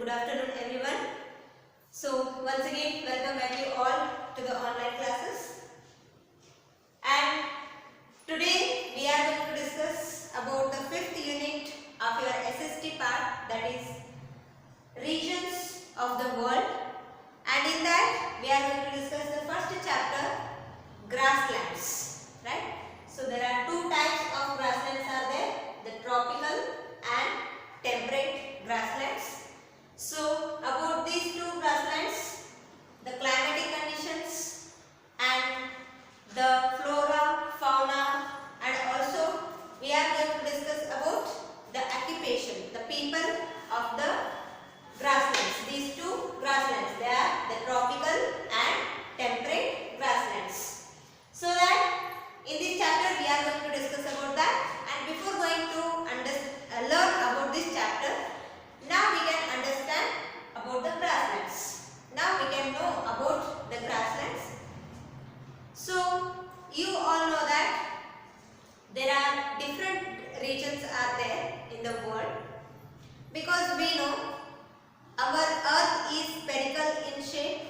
Good afternoon everyone. So once again welcome back you all to the online classes, and today we are going to discuss about the 5th unit of your SST part, that is regions of the world, and in that we are going to discuss the first chapter, grasslands, right? So there are two types of grasslands are there, the tropical and temperate grasslands. So about these two grasslands, the climatic conditions and the flora, fauna, and also we are going to discuss about the occupation, the people of the grasslands. These two grasslands, they are the tropical and temperate grasslands. So that in this chapter we are going to discuss about that, and before going to learn about this chapter, now we can understand about the grasslands. Now we can know about the grasslands. So you all know that there are different regions are there in the world, because we know our earth is spherical in shape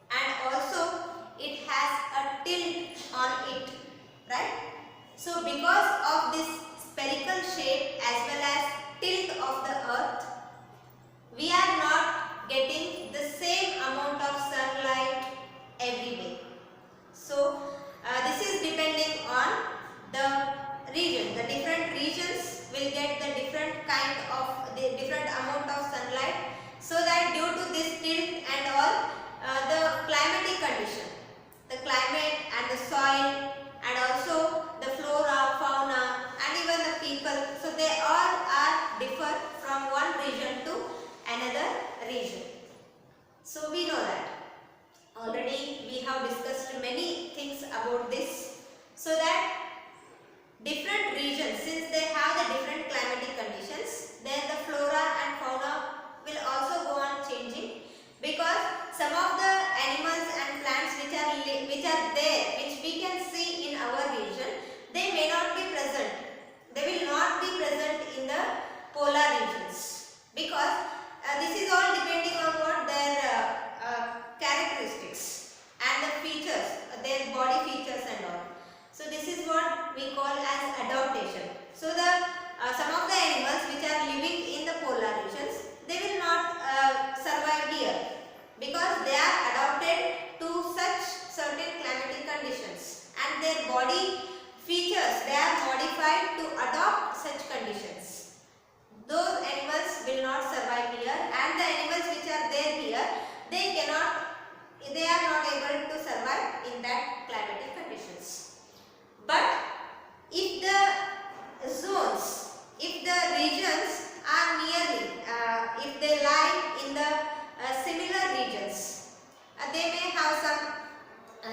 and also it has a tilt on it, right? So because of this spherical shape as well as tilt of the earth, we are not getting the same amount of sunlight every day. So this is depending on the region. The different regions will get the different amount of sunlight, so that due to this tilt and all, the climatic condition, the climate and the soil and also the flora, fauna and even the people, so they all are differ from one region to another region. So we know that already we have discussed many things about this, so that different regions, since they have the different climatic conditions, then the flora and fauna will also go on changing, because some of the animals and plants which are there, which we can see in our region, they may not be present. They will not be present in the polar regions, because this is all depending on what their characteristics and the features, their body features and all. So this is what we call as adaptation. So the some of the animals which are living in the polar regions, they will not survive here, because they are adapted to such certain climatic conditions, and their body features, they are modified to adopt such conditions. Those animals will not survive here, and the animals which are there here, they are not able to survive in that climatic conditions. But if the zones, if the regions are nearly, if they lie in the similar regions, they may have some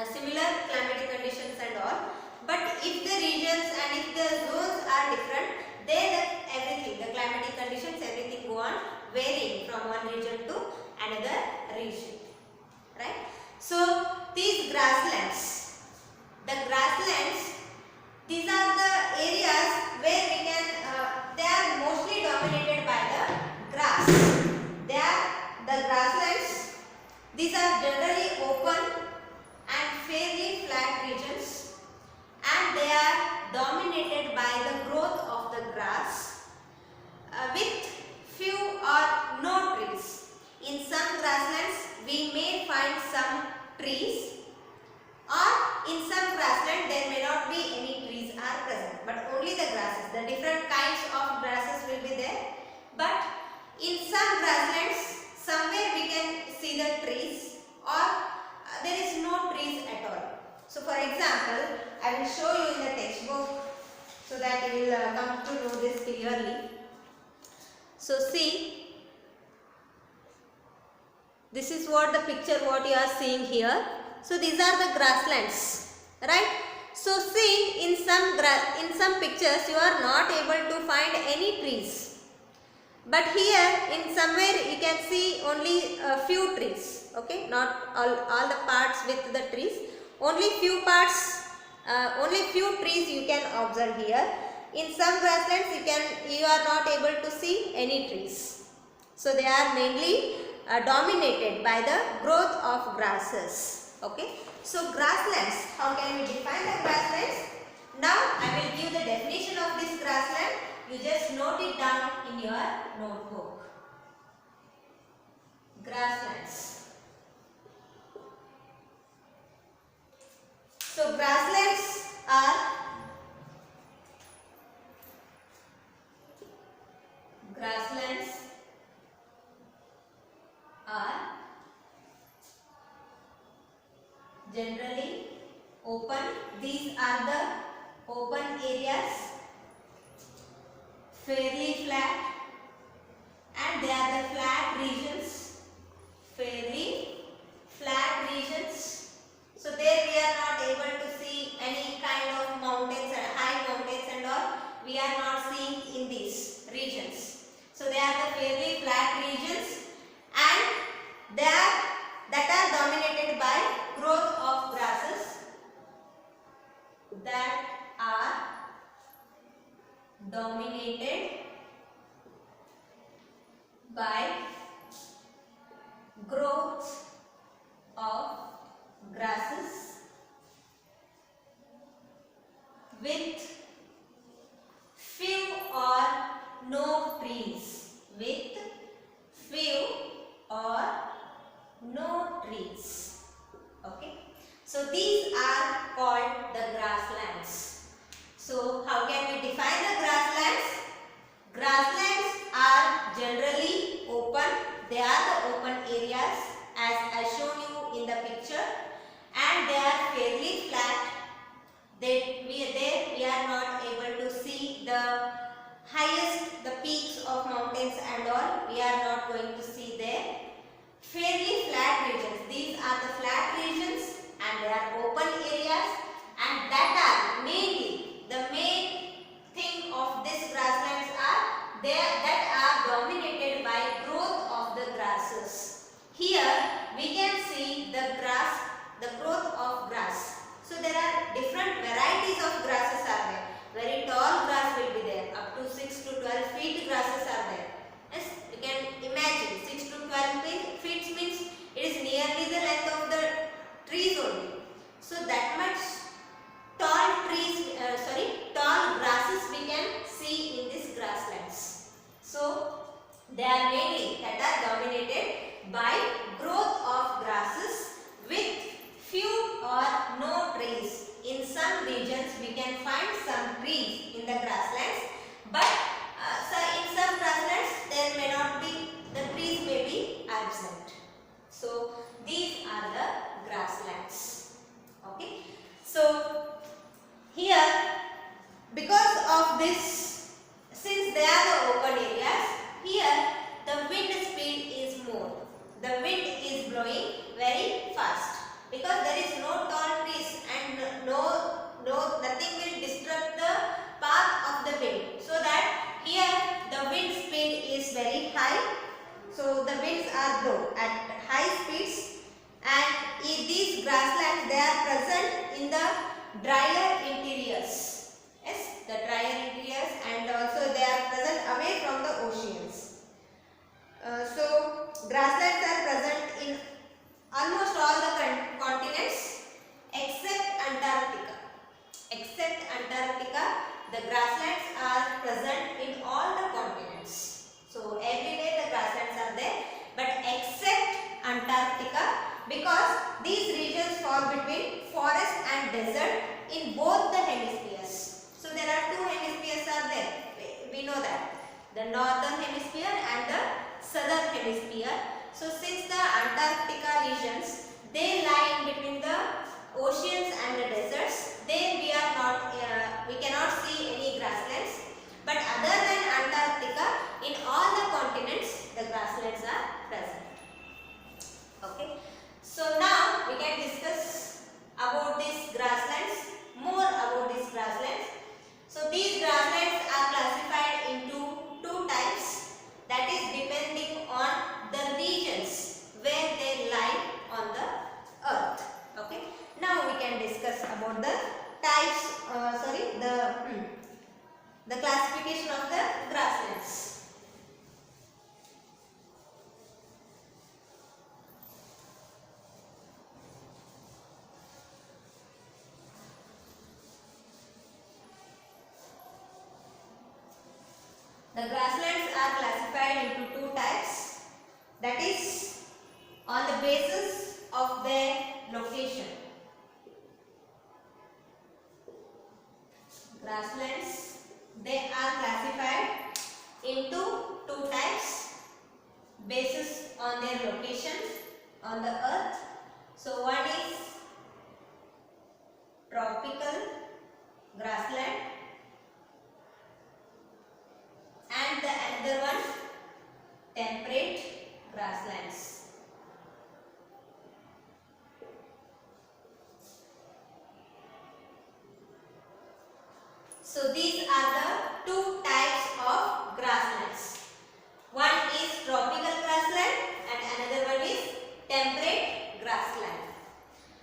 similar climatic conditions and all. But if the regions and if the zones are different, then everything, the climatic conditions, everything go on varying from one region to another region, right? So these grasslands, these are the areas where we can, they are mostly dominated by the grass. They are the grasslands. These are generally open and fairly flat regions, and they are dominated by the growth of the grass with few or no trees. In some grasslands we may find some trees, or in some grassland there may not be any trees are present, but only the grasses. The different kinds of grasses will be there, but in some grasslands somewhere we can see the trees, or there is no trees at all. So for example, I will show you in the textbook so that you will come to know this clearly. So see, this is what the picture what you are seeing here. So these are the grasslands, right? So see, in some pictures you are not able to find any trees, but here in somewhere you can see only a few trees, okay, not all the parts with the trees, only few parts, only few trees you can observe here. In some grasslands you are not able to see any trees. So they are mainly dominated by the growth of grasses. Okay. So grasslands, how can we define the grasslands? Now I will give the definition of this grassland. You just note it down in your notebook. Grasslands. So grasslands are generally open. These are the open areas, fairly flat, and they are the flat regions, fairly flat regions. So there we are not able to see any kind of mountains and high mountains and all. We are not seeing in these regions. So they are the fairly flat regions, and they are that are dominated by growth of grasses that are dominated by growth of grasses with few or no trees, with few or no trees. Okay. So these are called the grasslands. So how can we define the grasslands? Grasslands are generally open. They are the open areas as I shown you in the picture, and they are fairly flat. There we are not able to see the highest, the peaks of mountains and all. We are not going to see there. Fairly flat regions. These are the flat regions, and they are open areas, and that are mainly the main thing of this grasslands are that are dominated by growth of the grasses. Here we can see the growth of grass. So there are different varieties of grasses are there. Very tall grass will be there, up to 6 to 12 feet grasses are there. Yes, you can imagine 6 to 12 feet means it is nearly the length of the trees only. So that much tall grasses we can see in these grasslands. So they are mainly that are dominated by growth of grasses with few or no trees. In some regions we can find some trees in the grasslands, but in some grasslands there may not be, the trees may be absent. So these are the grasslands. Okay. So here, because of this, since they are the open areas, here the wind speed is more. The wind is blowing very fast because there is no tall trees and nothing will disrupt the path of the wind. So that here the wind speed is very high. So the winds are blow at high speeds, and in these grasslands they are present in the drier interiors. Yes, the drier interiors, and also they are present away from the oceans. So grasslands are present in almost all the continents except Antarctica. Except Antarctica, the grasslands are present in all the continents. So everywhere the grasslands are there, but except Antarctica, because these regions fall between forest and desert in both the hemispheres. So there are two hemispheres are there. We know that. The northern hemisphere and the southern hemisphere. So since the Antarctica regions, they lie in between the oceans and the deserts, there we cannot see any grasslands. But other than Antarctica, in all the continents, the grasslands are present. Okay. So now we can discuss about these grasslands, more about these grasslands. So these grasslands are classified into two types, that is depending on the regions where they lie on the earth. Okay. Now we can discuss about the types, the classification of the grasslands. The grasslands are classified into two types, that is on the basis of their location. Grasslands, they are classified into two types basis on their location on the earth. So one is tropical grassland and the another one temperate grasslands. So these are the two types of grasslands. One is tropical grassland and another one is temperate grassland.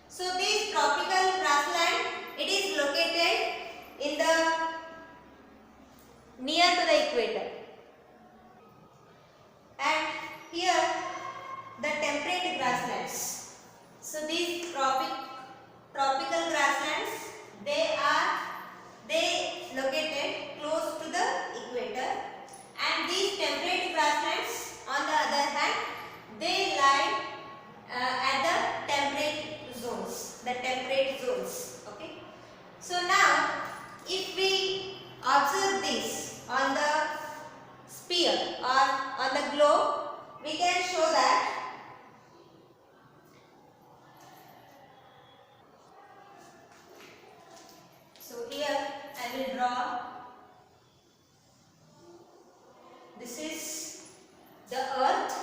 So this tropical grassland, it is located in the near to the equator. And here the temperate grasslands. So these tropical grasslands, they located close to the equator, and these temperate grasslands on the other hand, they lie at the temperate zones, okay. So now if we observe this on the sphere or on the globe, we can show that here I will draw. This is the earth,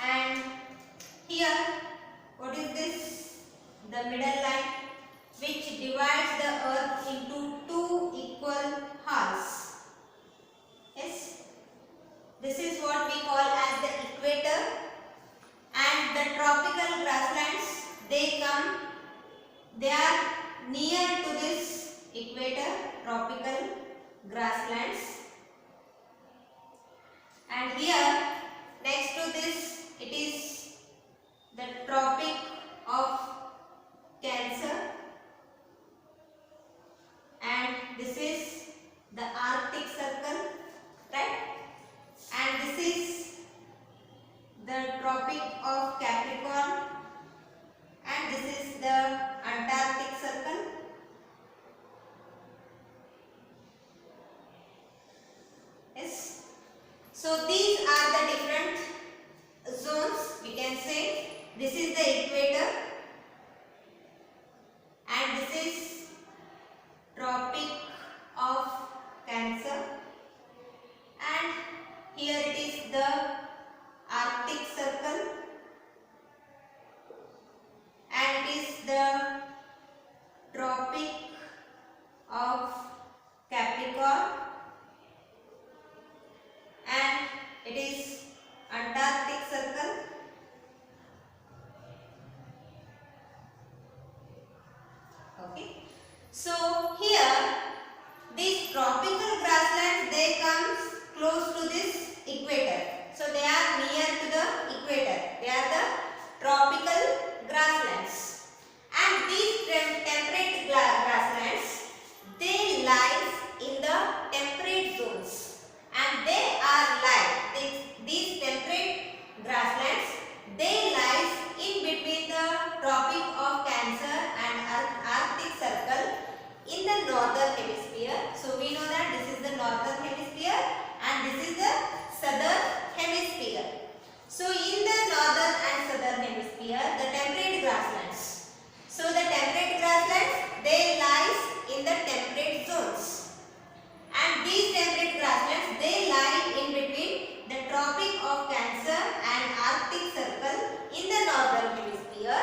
and here what is this? The middle line which divides the earth into two equal halves. Yes, this is what we call as the equator, and the tropical grasslands, they are near to this equator, tropical grasslands, and here next to this it is the Tropic of Cancer, and this is the Arctic Circle, right? And this is the Tropic of Capricorn, and this is the Antarctic Circle. Yes. So these are the different zones. We can say this is the equator, and this is Tropic of Cancer, and here it is the Arctic Circle, and it is the Tropic of Capricorn, and it is Antarctic Circle, okay. So here these tropical grasslands, they come close to this equator, so they are near to the equator, they are the tropical grasslands, and these temperate grasslands, they lie in the temperate zones, and they are these temperate grasslands, they lie in between the Tropic of Cancer and Arctic Circle in the northern hemisphere. So we know that this is the northern hemisphere and this is the southern hemisphere. So in the northern and southern hemisphere, the temperate grasslands. So the temperate grasslands, they lie in the temperate zones, and these temperate grasslands, they lie in between the Tropic of Cancer and Arctic Circle in the northern hemisphere,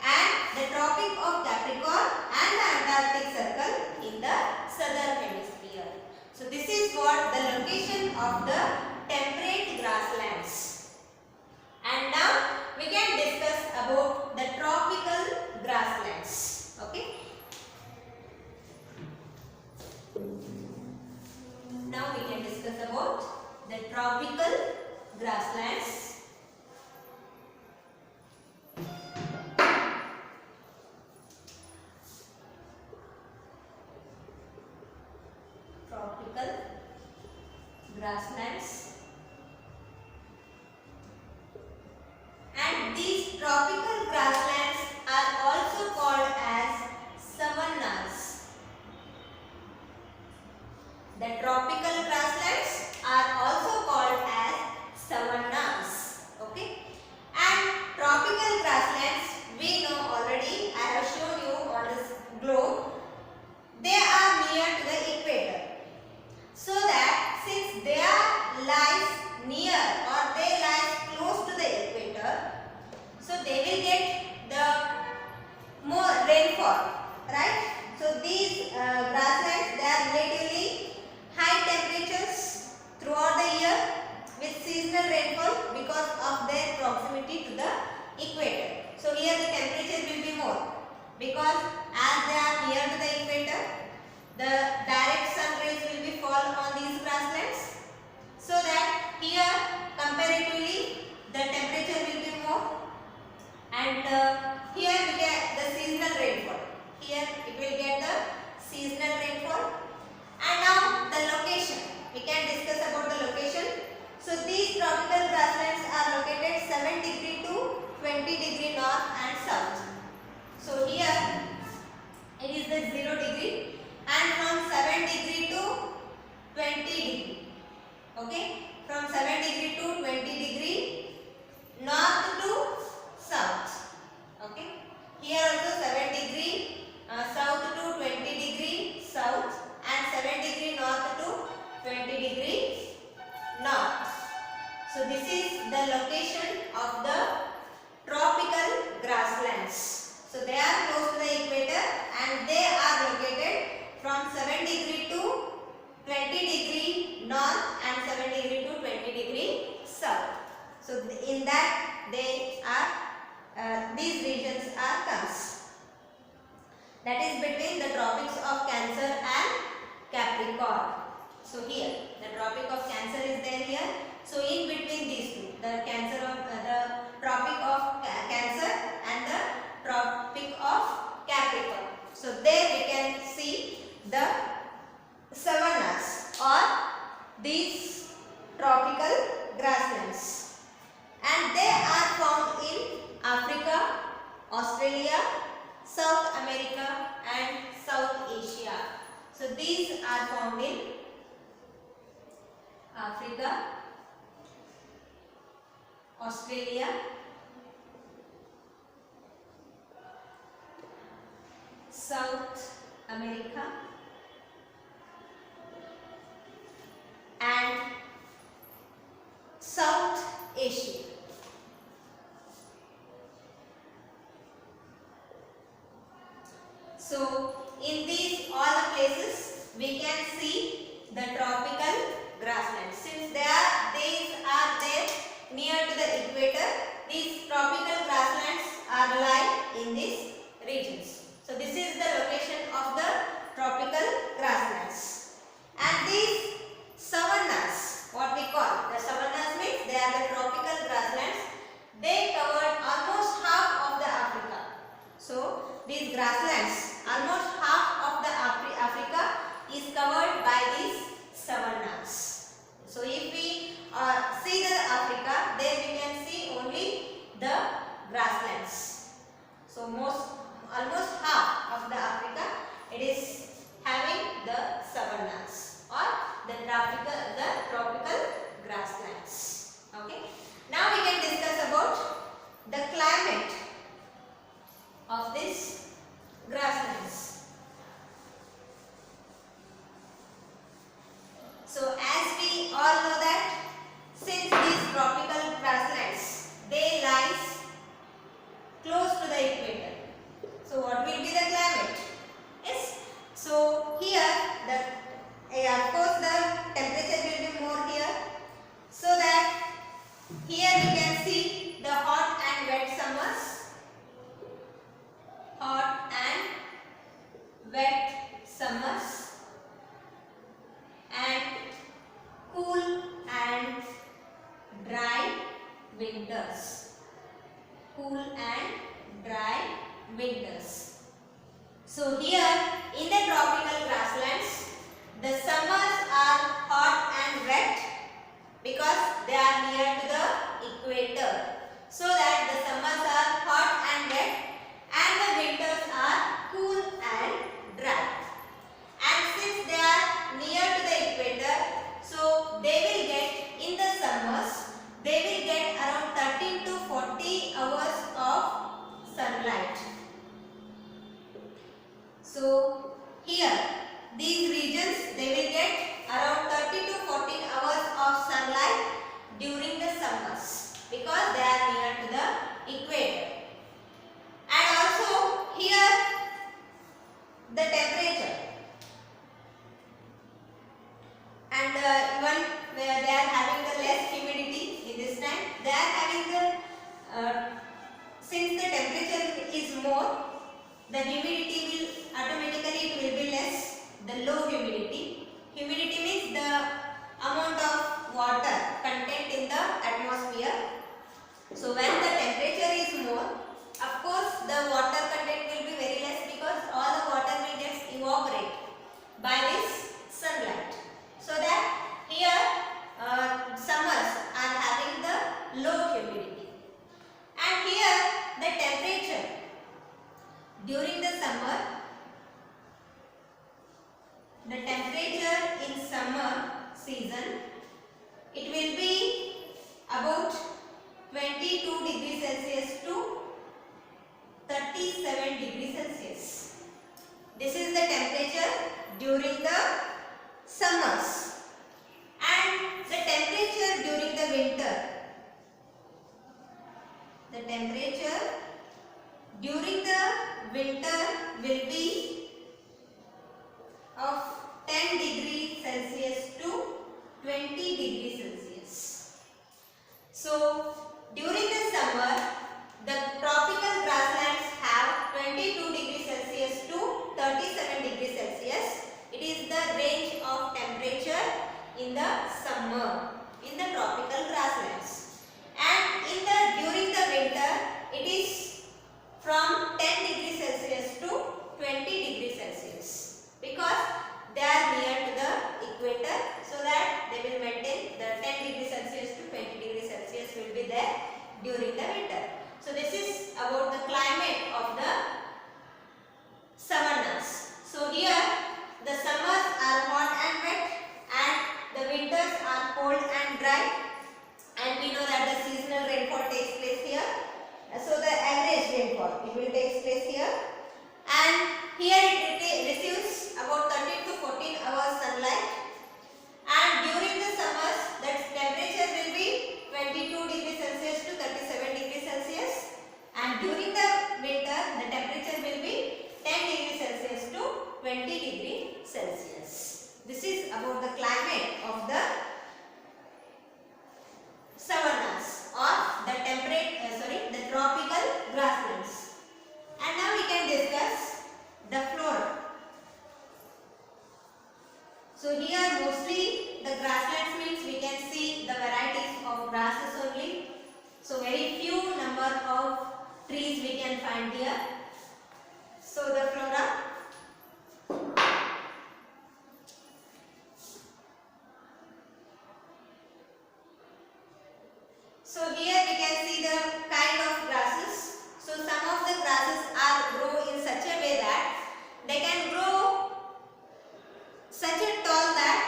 and the Tropic of Capricorn and the Antarctic Circle in the southern hemisphere. So this is what the location of the temperate grasslands. And now we can discuss about the tropical grasslands. Okay. Now we can discuss about the tropical grasslands. Tropical grasslands. And these tropical grasslands are also called as savannas. The tropical grasslands are also called as savannas. Okay? And tropical grasslands, we know already, I have shown you on this globe, they are near to the equator. So that since they are lies near or they lie close to the equator, so they will get the more rainfall, right? So these grasslands, they are relatively high temperatures throughout the year with seasonal rainfall because of their proximity to the equator. So here the temperature will be more because as they are near to the equator, the direct sun rays will be fall on these grasslands, so that here comparatively the temperature will be more, and here we get the seasonal rainfall. Here it will get the seasonal rainfall. And now the location, we can discuss about the location. So these tropical grasslands are located 7 degree to 20 degree north and south. So here it is the 0 degree, and from 7 degree to 20 degree. Okay, from 7 degree to 20 degree north to south. Okay, here also 7 degree south to 20 degree south, and 7 degree north to 20 degree north. So this is the location of the tropical grasslands. So they are close to the equator and they are located from 7 degree to 20 degree north and 7 degree to 20 degree south. So in that they are these regions are comes. That is between the tropics of Cancer and Capricorn. So here the tropic of Cancer is there here. So in between these two, the Cancer of the tropic of Cancer and the tropic of Capricorn. So there we can see the savannas or these tropical grasslands, and they are found in Africa, Australia, South America and South Asia. So these are found in Africa, Australia, South America and South Asia. So in these all the places we can see the tropical grasslands. Since these are there near to the equator, these tropical grasslands are lie in these regions. So this is the location of the tropical grasslands. And these savannas, what we call the savannas means they are the tropical grasslands. They covered almost half of the Africa. So these grasslands, almost half of the Africa is covered by these savannas. So if we see the Africa, then we can see only the grasslands. So almost half of the Africa, it is having the savannas or the tropical grasslands. Okay. Now we can discuss about the climate of these grasslands. So as we all know that since these tropical grasslands, they lies close to the equator. So what will be the climate? Yes. So here of course the temperature will be more here. So that here we can see the hot and wet summers. Hot and wet summers and cool and dry winters. Cool and dry winters. So here in the tropical grasslands, the summers are hot and wet because they are near to the equator. So that the summers are hot and wet and the winters are cool and dry. And since they are near to the equator, so they will get in the summers, they will get around 13 to 40 hours of sunlight. So here these regions, they will get around 30 to 14 hours of sunlight during the summers because they are near to the equator. And also here the temperature, and even where they are having the less humidity in this time, they are having the since the temperature is more, the humidity will automatically, it will be less, the low humidity. Humidity means the amount of water content in the atmosphere. So when the temperature is more, of course the water content will be very less because all the water will get evaporate by this sunlight. So that here summers are having the low humidity. And here the temperature during the summer, the temperature in summer season, it will be about 22 degrees Celsius to 37 degrees Celsius. This is the temperature during the summers. And the temperature during the winter, the temperature during the winter will be of 10 degrees Celsius to 20 degrees Celsius. So during the summer, the tropical grasslands have 22 degrees Celsius to 37 degrees Celsius. It is the range of temperature in the summer in the tropical grasslands. And during the winter, it is from 10 degrees Celsius to 20 degrees Celsius because they are near to the equator, so that they will maintain the 10 degrees Celsius to 20 degrees Celsius will be there during the winter. So this is about the climate of the savannas. So here the summers are hot and wet and the winters are cold and dry, and we know that the seasonal rainfall takes place here. So the average rainfall, it will take place here, and here it receives about 13 to 14 hours sunlight. And during the summers, that temperature will be 22 degrees Celsius to 37 degrees Celsius, and during the winter the temperature will be 10 degrees Celsius to 20 degrees Celsius. This is about the climate of the savannas or the the tropical grasslands. And now we can discuss the flora. So here mostly the grasslands means we can see the varieties of grasses only. So very few number of trees we can find here. So the flora. So here we can see the kind of grasses. So some of the grasses are grow in such a way that they can grow such a tall that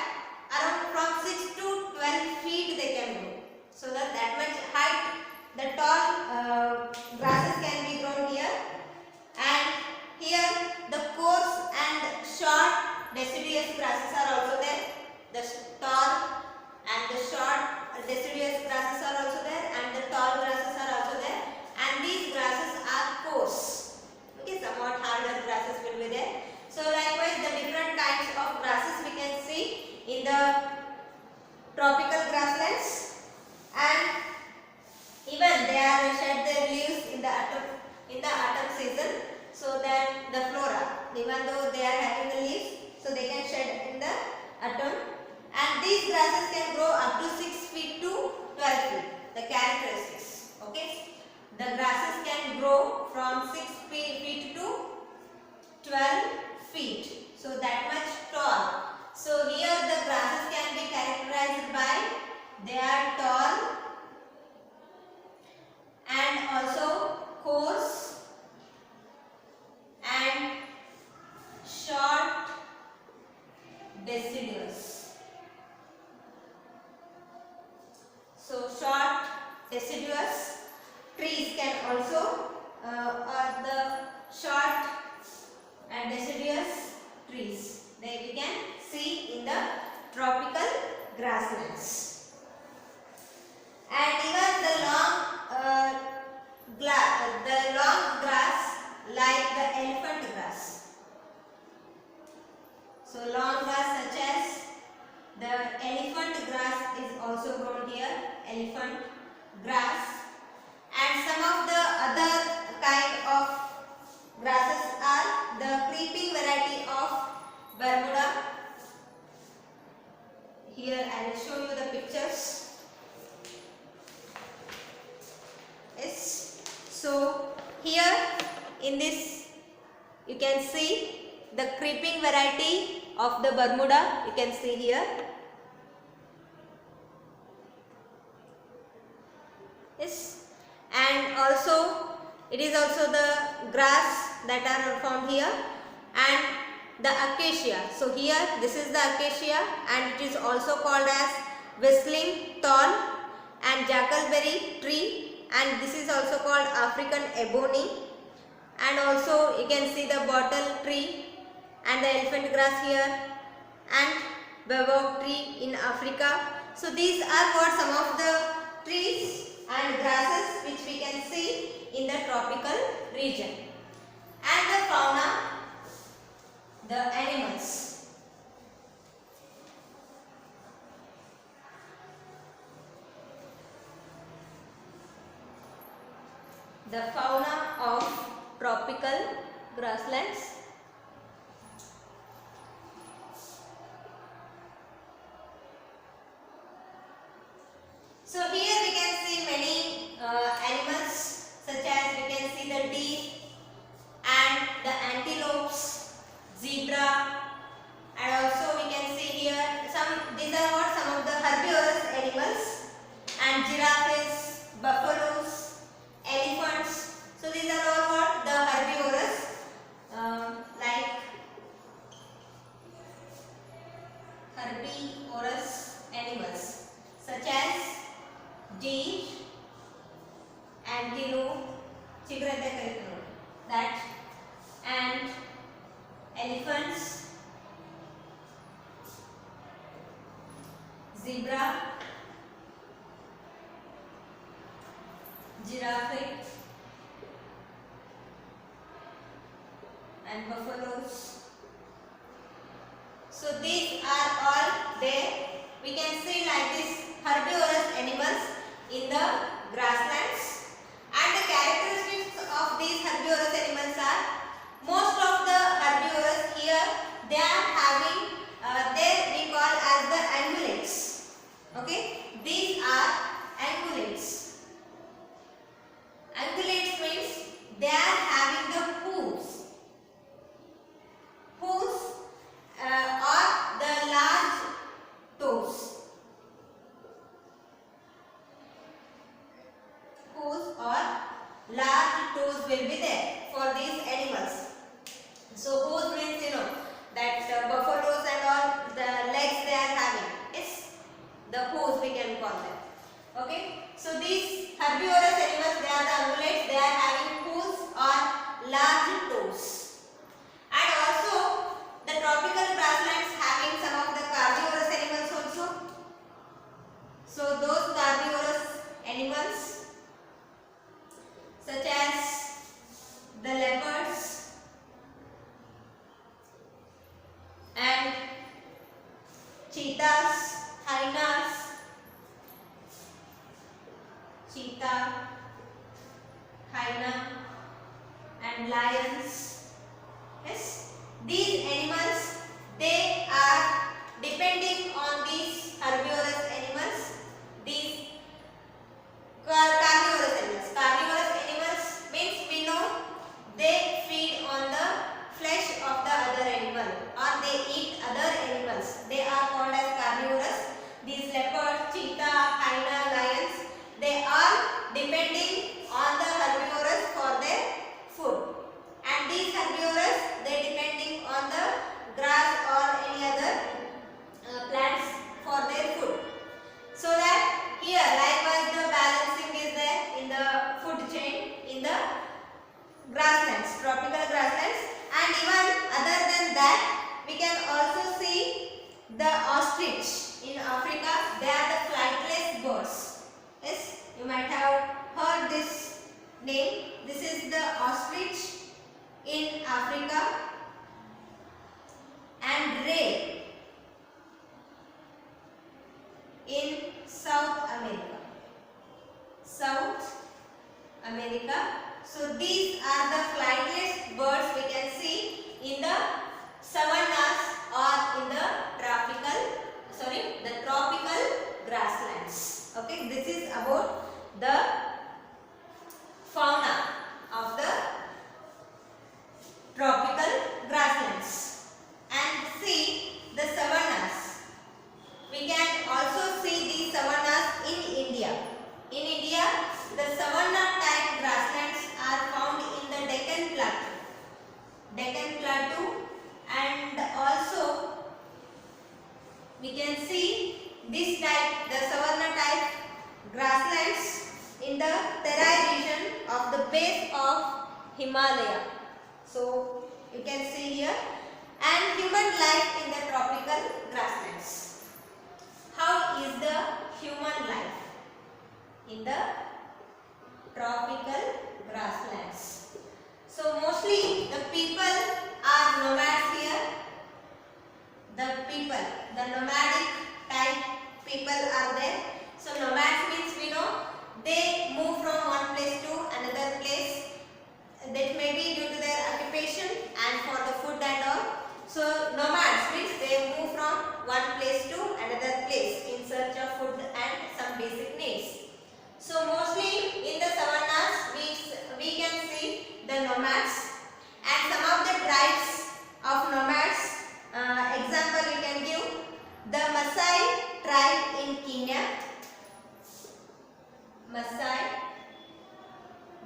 around from 6 to 12 feet they can grow. So that much height the tall grasses can be grown here. And here the coarse and short deciduous grasses are also there. The tall and the short deciduous grasses are also there, and the deciduous trees can also or the short and deciduous trees that we can see in the tropical grasslands. And even the long grass like the elephant grass. So long grass such as the elephant grass is also grown here, elephant grass. And some of the other kind of grasses are the creeping variety of Bermuda. Here I will show you the pictures. Yes. So here in this you can see the creeping variety of the Bermuda. You can see here. Yes. And also it is also the grass that are found here and the acacia. So here this is the acacia and it is also called as whistling thorn and jackalberry tree, and this is also called African ebony. And also you can see the bottle tree and the elephant grass here and bawak tree in Africa. So these are what some of the trees and grasses which we can see in the tropical region. And the fauna, the animals. The fauna of tropical grasslands. So here we can see many animals, such as we can see the deer and the antelopes, zebra, and also we can see here these are what some of the herbivorous animals, and giraffes, buffaloes, elephants. So these are all what the herbivorous like herbivorous animals such as deer, antelope, that, and elephants, zebra, giraffe, and buffaloes. So these are all there. We can see like this herbivorous animals in the grasslands, and the characteristics of these herbivorous animals are most of the herbivores here they are having we call as the ungulates. Okay, these are ungulates. Ungulates means they are having the hooves. Hooves or the large toes. Hooves or large toes will be there for these animals. So hooves means that buffaloes and all the legs they are having. Yes, the hooves we can call them. Okay. So these herbivorous animals they are the ungulates. They are having hooves or large toes. And also the tropical grasslands having some of the carnivorous animals also. So those carnivorous animals such as the leopards and cheetahs, hyenas, cheetah, hyena and lions. Yes, these animals they are depending on these herbivorous animals, these carnivorous animals. Carnivorous animals means we know they feed on the flesh of the other animal or they eat other animals. They are called as carnivorous. These leopards, cheetah, hyena, lions, they are depending on the herbivores for their food. And these herbivores they depending on the America. So these are the flightless birds we can see in the savannas or in the tropical grasslands. Okay, this is about the fauna of the tropical grasslands. And see the savannas. We can also see these savannas in India. In India, the savanna type grasslands are found in the Deccan Plateau, and also we can see this type, the savanna type grasslands in the Terai region of the base of Himalaya. So you can see here, and human life in the tropical grasslands. How is the human life in the tropical grasslands? So mostly the people are nomads here. The nomadic type people are there. So nomads means we know they move from one place to another place. That may be due to their occupation and for the food and all. So nomads means they move from one place to another place in search of food and some basic needs. So mostly in the savannas we can see the nomads, and some of the tribes of nomads. Example we can give the Maasai tribe in Kenya. Maasai,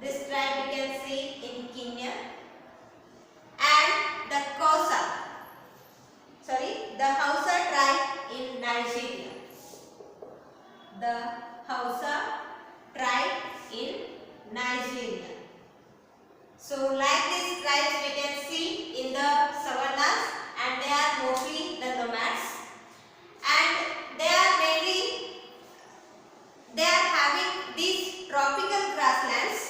this tribe we can see in Kenya, and the Hausa tribe in Nigeria. The Hausa tribe in Nigeria. So like these tribes we can see in the savannas, and they are mostly the nomads, and they are having these tropical grasslands.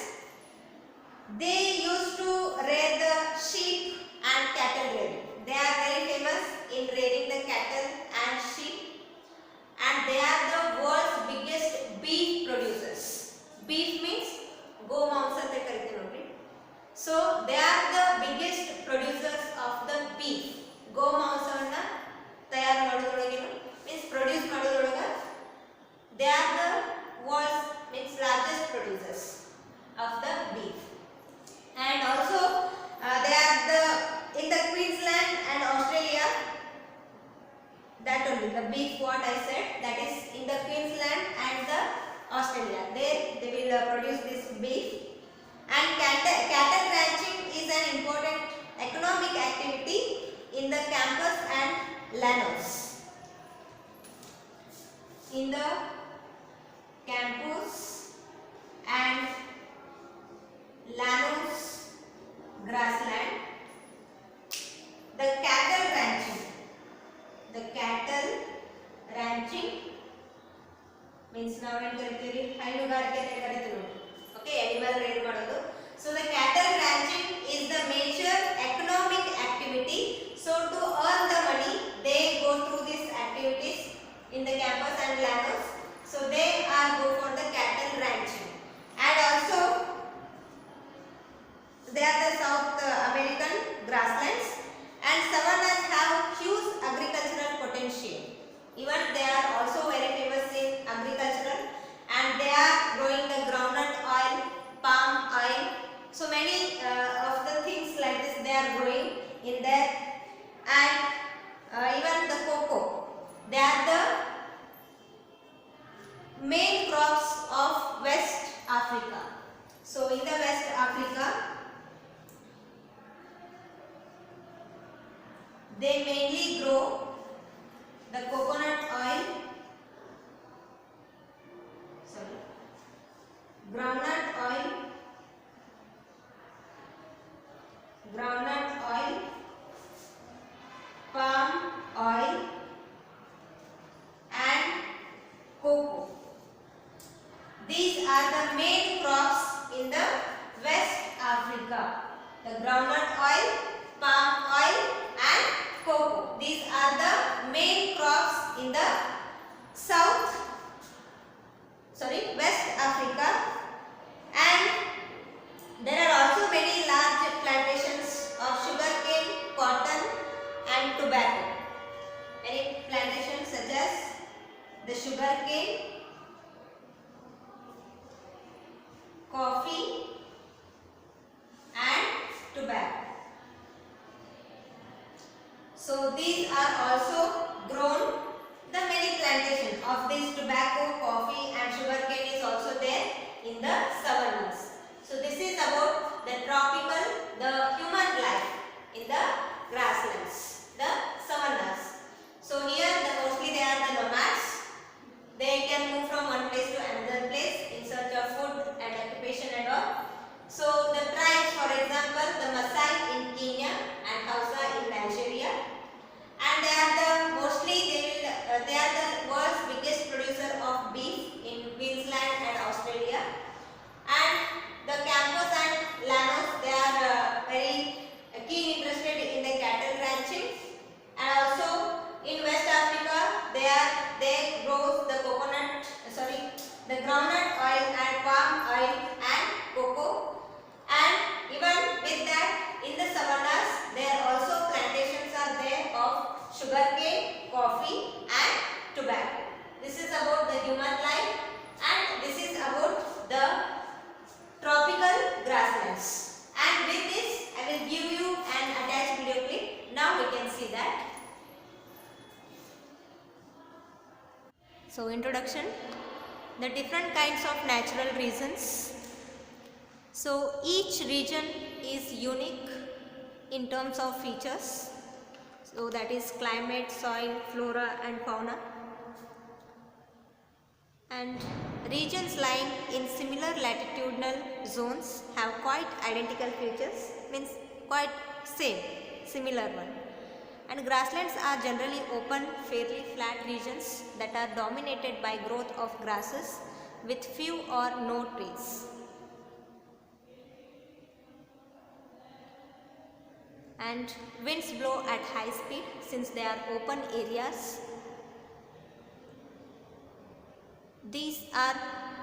They used to rear the sheep and cattle rearing. They are very famous in rearing the cattle and sheep, and they are the world's biggest beef producers. Beef means go mamsa ante kariteve nodri. So they are the biggest producers of the beef. Go mamsavanna tayar madodolage means produce madodolaga. They are the world's means largest producers of the beef. And also they are in the Queensland and Australia. That only the beef what I said, that is in the Queensland and the Australia. They will produce this beef. And cattle ranching is an important economic activity in the campus and llanos. In the campus and llanos grassland, the cattle ranching means ನಾವೇನು ಕರಿತೀವಿ ಹೈನುಗಾರಿಕೆ ಅಂತ ಕರಿತೀವಿ. Okay, animal rear ಮಾಡೋದು. So the cattle ranching is the major economic activity. So to earn the money they go through these activities in the campus and llanos. So they are go for the cattle ranching. And also they are the South American grasslands, and savannas have huge agricultural potential. Even they are also very famous in agricultural, and they are growing the groundnut oil, palm oil. So many of the things like this they are growing in there, and even the cocoa. They are the main crops of West Africa. So in the West Africa, they mainly grow the coconut oil, groundnut oil, palm oil, and cocoa. These are the main crops in the West Africa. The groundnut oil, palm oil, and cocoa. These are the main crops in the West Africa. And coffee and tobacco. So these are also grown. The many plantation of this tobacco, coffee and sugarcane is also there in the savannas. So this is about the tropical, the human life in the grasslands, the savannas. So here mostly they are the nomads. They can move from one place to another place in search of food and occupation and all. So the tribes, for example, the Maasai in Kenya and Hausa in Nigeria, and they are the mostly they are the world's biggest producer of beef in Queensland and Australia. And the Campos and Lanos, they are very keen interested in the cattle ranching, and also in West Africa they grow the the groundnut oil and palm oil and cocoa. And even with that, in the savannas there also plantations are there of sugarcane, coffee and tobacco. This is about the human life, and this is about the tropical grasslands. And with this I will give you an attached video clip. Now we can see that. So introduction, the different kinds of natural regions. So each region is unique in terms of features. So that is climate, soil, flora and fauna. And regions lying in similar latitudinal zones have quite identical features, means quite similar one. And grasslands are generally open, fairly flat regions that are dominated by growth of grasses with few or no trees. And winds blow at high speed since they are open areas. These are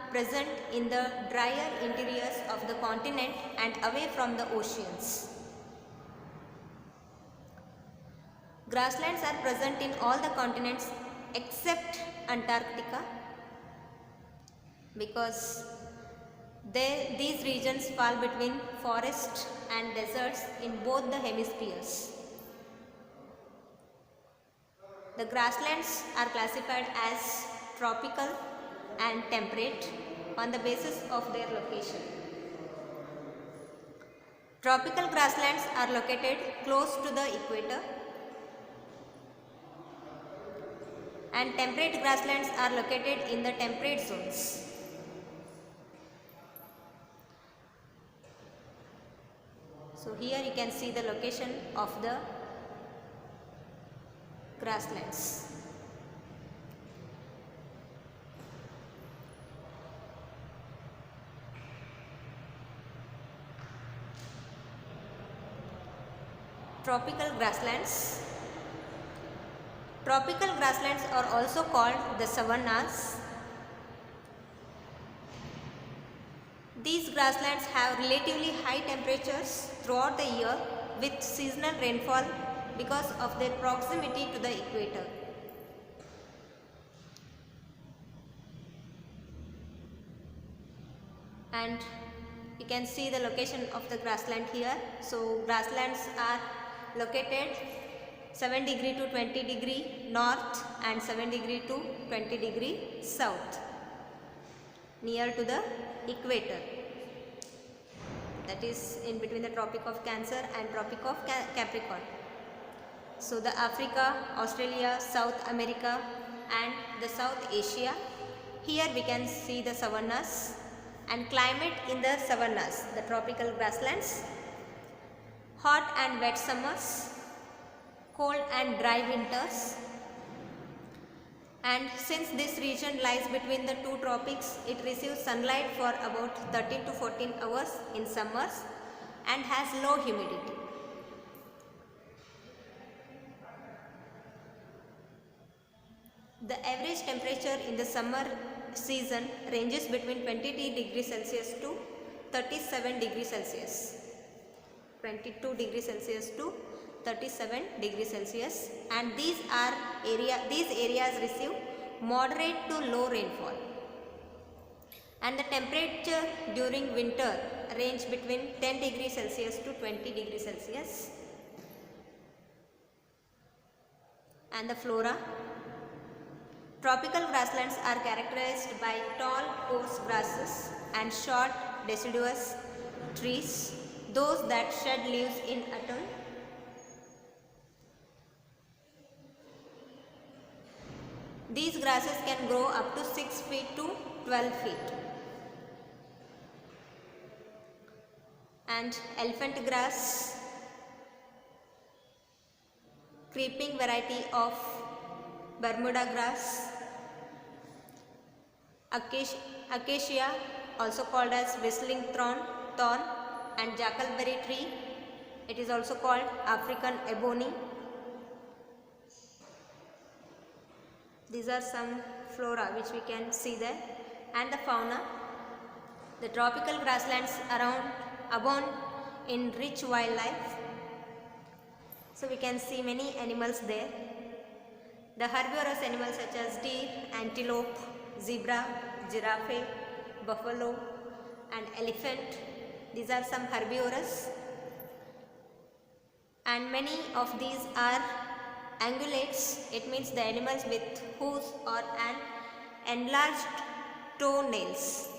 present in the drier interiors of the continent and away from the oceans. Grasslands are present in all the continents except Antarctica, because these regions fall between forest and deserts in both the hemispheres. The grasslands are classified as tropical and temperate on the basis of their location. Tropical grasslands are located close to the equator, and temperate grasslands are located in the temperate zones. So here you can see the location of the grasslands. Tropical grasslands. Tropical grasslands are also called the savannas. These grasslands have relatively high temperatures throughout the year with seasonal rainfall because of their proximity to the equator. And you can see the location of the grassland here. So grasslands are located 7 degree to 20 degree north and 7 degree to 20 degree south, near to the equator, that is in between the Tropic of Cancer and Tropic of Capricorn. So the Africa, Australia, South America and the South Asia, here we can see the savannas. And climate in the savannas, the tropical grasslands: hot and wet summers, cold and dry winters. And since this region lies between the two tropics, it receives sunlight for about 13 to 14 hours in summers and has low humidity. The average temperature in the summer season ranges between 22 degrees Celsius to 37 degrees Celsius. 22 degrees Celsius to 37 degrees Celsius, and these areas receive moderate to low rainfall. And the temperature during winter range between 10 degrees Celsius to 20 degrees Celsius. And the flora. Tropical grasslands are characterized by tall, coarse grasses and short, deciduous trees, those that shed leaves in autumn. These grasses can grow up to 6 feet to 12 feet. And elephant grass, creeping variety of Bermuda grass, acacia, also called as whistling thorn, and jackalberry tree. It is also called African ebony. These are some flora which we can see there. And the fauna. The tropical grasslands abound in rich wildlife. So we can see many animals there. The herbivorous animals such as deer, antelope, zebra, giraffe, buffalo and elephant. These are some herbivorous. And many of these are ungulates. It means the animals with hooves or an enlarged toenails.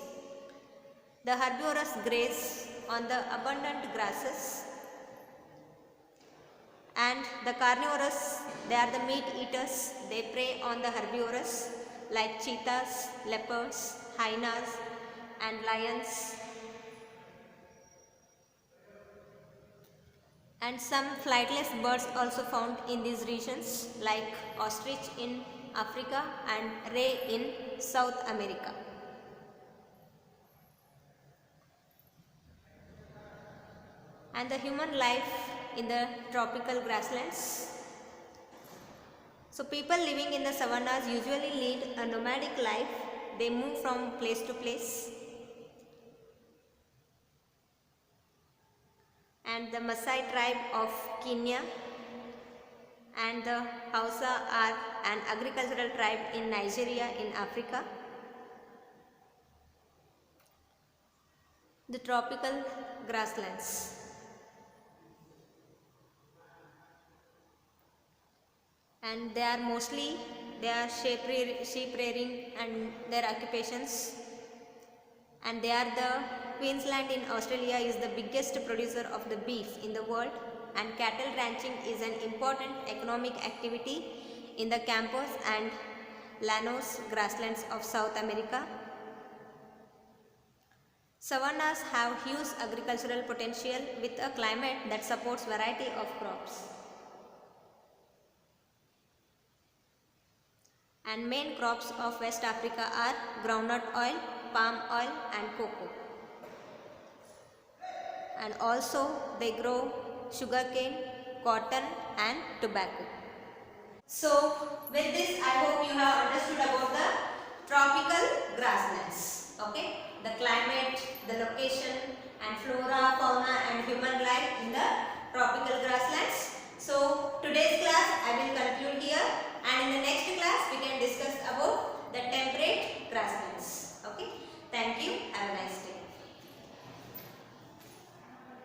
The herbivorous graze on the abundant grasses. And the carnivorous, they are the meat eaters. They prey on the herbivorous like cheetahs, leopards, hyenas and lions. And some flightless birds also found in these regions like ostrich in Africa and ray in South America. And the human life in the tropical grasslands. So people living in the savannas usually lead a nomadic life. They move from place to place. And the Maasai tribe of Kenya and the Hausa are an agricultural tribe in Nigeria in Africa. The tropical grasslands. And they are sheep rearing and their occupations. And Queensland in Australia is the biggest producer of the beef in the world, and cattle ranching is an important economic activity in the Campos and Llanos grasslands of South America. Savannas have huge agricultural potential with a climate that supports variety of crops. And main crops of West Africa are groundnut oil, palm oil and cocoa. And also they grow sugarcane, cotton and tobacco. So with this I hope you have understood about the tropical grasslands. Okay, the climate, the location and flora, fauna and human life in the tropical grasslands. So today's class I will conclude here, and in the next class we can discuss about the temperate grasslands.